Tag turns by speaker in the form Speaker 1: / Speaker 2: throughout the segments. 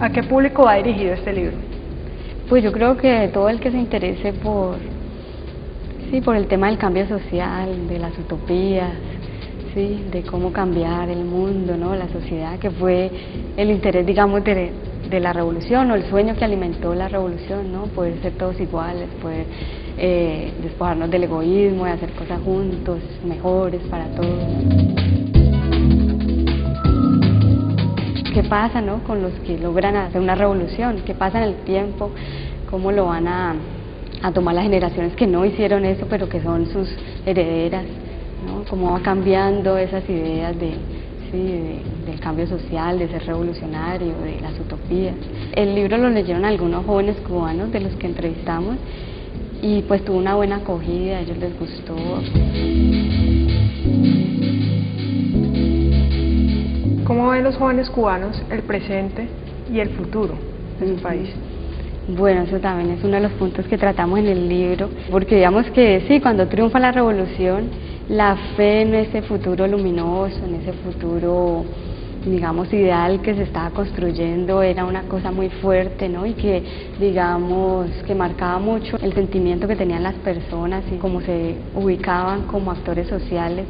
Speaker 1: ¿A qué público va dirigido este libro?
Speaker 2: Pues yo creo que todo el que se interese por el tema del cambio social, de las utopías, sí, de cómo cambiar el mundo, ¿no? La sociedad, que fue el interés, digamos, de la revolución, o el sueño que alimentó la revolución, ¿no? Poder ser todos iguales, poder despojarnos del egoísmo, de hacer cosas juntos, mejores para todos. ¿Qué pasa, no, con los que logran hacer una revolución? ¿Qué pasa en el tiempo? ¿Cómo lo van a tomar las generaciones que no hicieron eso, pero que son sus herederas, ¿no? Cómo va cambiando esas ideas del cambio social, de ser revolucionario, de las utopías. El libro lo leyeron algunos jóvenes cubanos de los que entrevistamos y pues tuvo una buena acogida, a ellos les gustó.
Speaker 1: ¿Cómo ven los jóvenes cubanos el presente y el futuro de su país?
Speaker 2: Bueno, eso también es uno de los puntos que tratamos en el libro, porque digamos que sí, cuando triunfa la revolución, la fe en ese futuro luminoso, en ese futuro, digamos, ideal que se estaba construyendo era una cosa muy fuerte, ¿no? Y que, digamos, que marcaba mucho el sentimiento que tenían las personas y cómo se ubicaban como actores sociales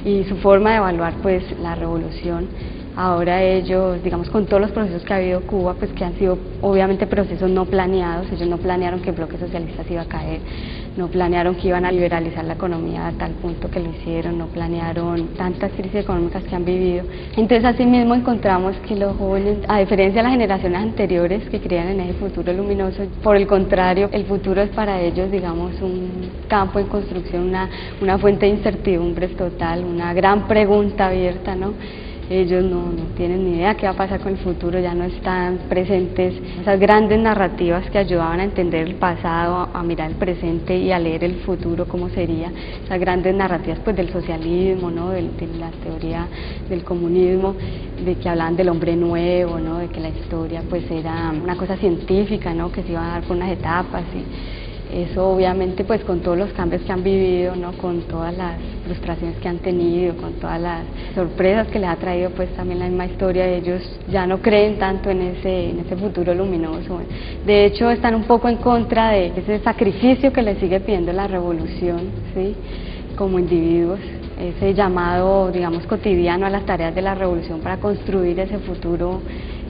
Speaker 2: y su forma de evaluar pues la revolución. Ahora ellos, digamos, con todos los procesos que ha habido Cuba, pues que han sido obviamente procesos no planeados, ellos no planearon que el bloque socialista se iba a caer, no planearon que iban a liberalizar la economía a tal punto que lo hicieron, no planearon tantas crisis económicas que han vivido. Entonces así mismo encontramos que los jóvenes, a diferencia de las generaciones anteriores que creían en ese futuro luminoso, por el contrario, el futuro es para ellos, digamos, un campo en construcción, una fuente de incertidumbres total, una gran pregunta abierta, ¿no? Ellos no tienen ni idea qué va a pasar con el futuro, ya no están presentes esas grandes narrativas que ayudaban a entender el pasado, a mirar el presente y a leer el futuro cómo sería, esas grandes narrativas pues del socialismo, ¿no? de la teoría del comunismo, de que hablaban del hombre nuevo, ¿no? De que la historia pues era una cosa científica, ¿no? Que se iba a dar por unas etapas y eso obviamente pues con todos los cambios que han vivido, ¿no? Con todas las frustraciones que han tenido, con todas las sorpresas que les ha traído pues también la misma historia, ellos ya no creen tanto en ese futuro luminoso. De hecho están un poco en contra de ese sacrificio que les sigue pidiendo la revolución, ¿sí? Como individuos, ese llamado, digamos, cotidiano a las tareas de la revolución para construir ese futuro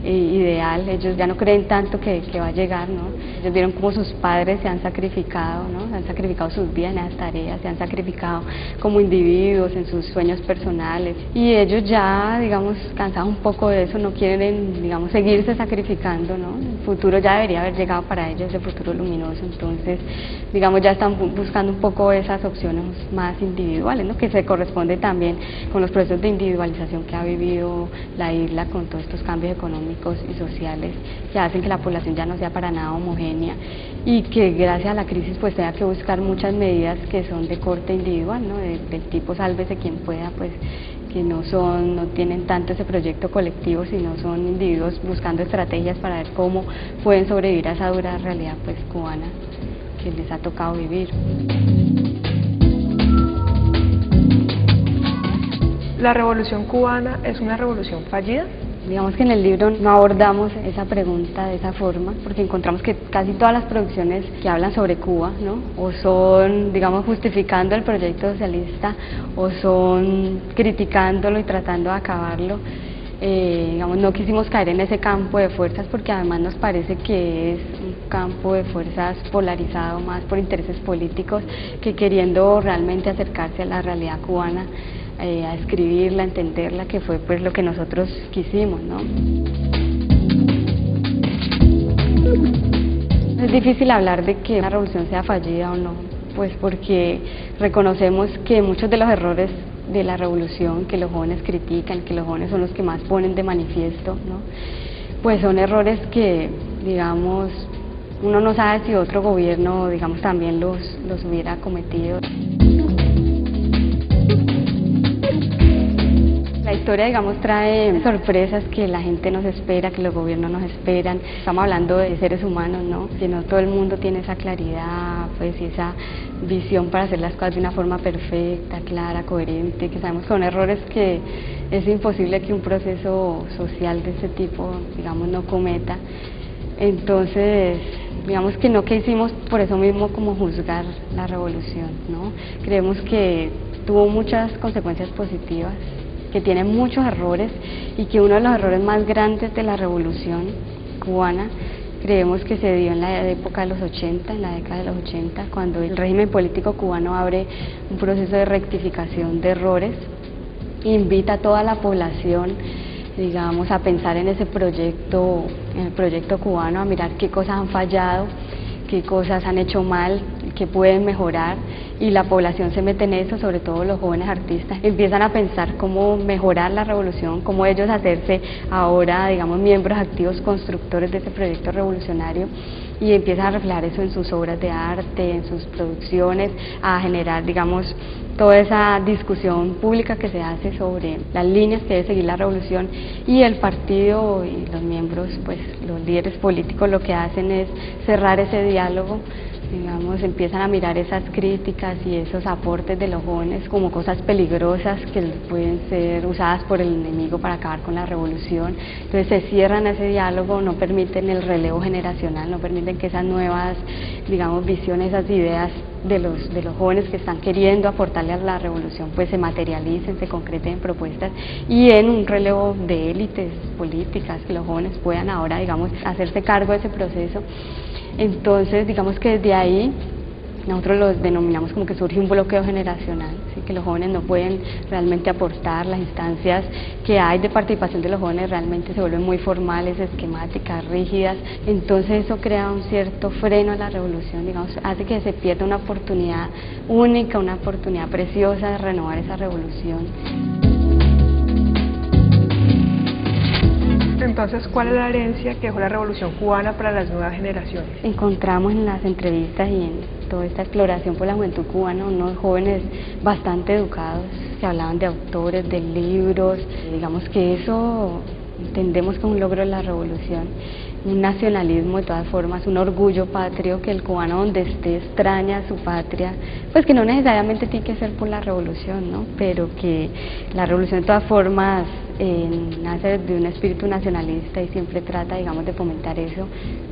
Speaker 2: ideal. Ellos ya no creen tanto que va a llegar, ¿no? Ellos vieron cómo sus padres se han sacrificado, ¿no? Se han sacrificado sus vidas en esas tareas, se han sacrificado como individuos en sus sueños personales y ellos ya, digamos, cansados un poco de eso, no quieren, digamos, seguirse sacrificando, ¿no? El futuro ya debería haber llegado para ellos, ese futuro luminoso, entonces, digamos, ya están buscando un poco esas opciones más individuales, ¿no? Que se corresponde también con los procesos de individualización que ha vivido la isla con todos estos cambios económicos y sociales que hacen que la población ya no sea para nada homogénea y que gracias a la crisis pues tenga que buscar muchas medidas que son de corte individual, ¿no? Del tipo sálvese quien pueda, pues que no tienen tanto ese proyecto colectivo, sino son individuos buscando estrategias para ver cómo pueden sobrevivir a esa dura realidad pues cubana que les ha tocado vivir.
Speaker 1: ¿La revolución cubana es una revolución fallida?
Speaker 2: Digamos que en el libro no abordamos esa pregunta de esa forma, porque encontramos que casi todas las producciones que hablan sobre Cuba, ¿no? O son, digamos, justificando el proyecto socialista, o son criticándolo y tratando de acabarlo. Digamos, no quisimos caer en ese campo de fuerzas porque además nos parece que es un campo de fuerzas polarizado más por intereses políticos que queriendo realmente acercarse a la realidad cubana, a escribirla, a entenderla, que fue pues lo que nosotros quisimos, ¿no? Es difícil hablar de que una revolución sea fallida o no, pues porque reconocemos que muchos de los errores de la revolución que los jóvenes critican, que los jóvenes son los que más ponen de manifiesto, ¿no? Pues son errores que, digamos, uno no sabe si otro gobierno, digamos, también los hubiera cometido. La historia, digamos, trae sorpresas que la gente nos espera, que los gobiernos nos esperan. Estamos hablando de seres humanos, ¿no? Que no todo el mundo tiene esa claridad, pues, y esa visión para hacer las cosas de una forma perfecta, clara, coherente, que sabemos que son errores que es imposible que un proceso social de este tipo, digamos, no cometa. Entonces, digamos que no quisimos por eso mismo como juzgar la revolución, ¿no? Creemos que tuvo muchas consecuencias positivas, que tiene muchos errores y que uno de los errores más grandes de la revolución cubana creemos que se dio en la época de los 80, en la década de los 80, cuando el régimen político cubano abre un proceso de rectificación de errores, invita a toda la población, digamos, a pensar en ese proyecto, en el proyecto cubano, a mirar qué cosas han fallado, qué cosas han hecho mal, qué pueden mejorar, y la población se mete en eso, sobre todo los jóvenes artistas, empiezan a pensar cómo mejorar la revolución, cómo ellos hacerse ahora, digamos, miembros activos constructores de ese proyecto revolucionario, y empiezan a reflejar eso en sus obras de arte, en sus producciones, a generar, digamos, toda esa discusión pública que se hace sobre las líneas que debe seguir la revolución, y el partido y los miembros, pues los líderes políticos lo que hacen es cerrar ese diálogo, digamos, empiezan a mirar esas críticas y esos aportes de los jóvenes como cosas peligrosas que pueden ser usadas por el enemigo para acabar con la revolución. Entonces se cierran ese diálogo, no permiten el relevo generacional, no permiten que esas nuevas, digamos, visiones, esas ideas de los jóvenes que están queriendo aportarle a la revolución pues se materialicen, se concreten en propuestas y en un relevo de élites políticas, que los jóvenes puedan ahora, digamos, hacerse cargo de ese proceso. Entonces, digamos que desde ahí nosotros los denominamos como que surge un bloqueo generacional, ¿sí? Que los jóvenes no pueden realmente aportar, las instancias que hay de participación de los jóvenes realmente se vuelven muy formales, esquemáticas, rígidas, entonces eso crea un cierto freno a la revolución, digamos, hace que se pierda una oportunidad única, una oportunidad preciosa de renovar esa revolución.
Speaker 1: Entonces, ¿cuál es la herencia que dejó la Revolución Cubana para las nuevas generaciones?
Speaker 2: Encontramos en las entrevistas y en toda esta exploración por la juventud cubana unos jóvenes bastante educados que hablaban de autores, de libros, digamos que eso entendemos como un logro de la revolución, un nacionalismo de todas formas, un orgullo patrio, que el cubano donde esté extraña a su patria, pues que no necesariamente tiene que ser por la revolución, ¿no? Pero que la revolución de todas formas nace de un espíritu nacionalista y siempre trata, digamos, de fomentar eso,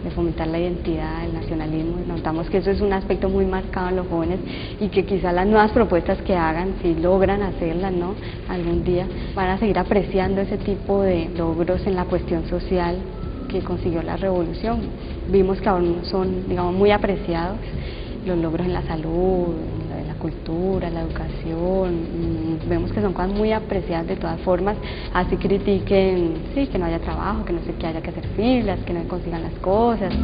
Speaker 2: de fomentar la identidad, el nacionalismo. Notamos que eso es un aspecto muy marcado en los jóvenes y que quizás las nuevas propuestas que hagan, si logran hacerlas, ¿no?, algún día, van a seguir apreciando ese tipo de logros en la cuestión social que consiguió la revolución. Vimos que aún son, digamos, muy apreciados los logros en la salud, en la cultura, la educación, vemos que son cosas muy apreciadas de todas formas, así critiquen, sí, que no haya trabajo, que no sé, que haya que hacer filas, que no consigan las cosas.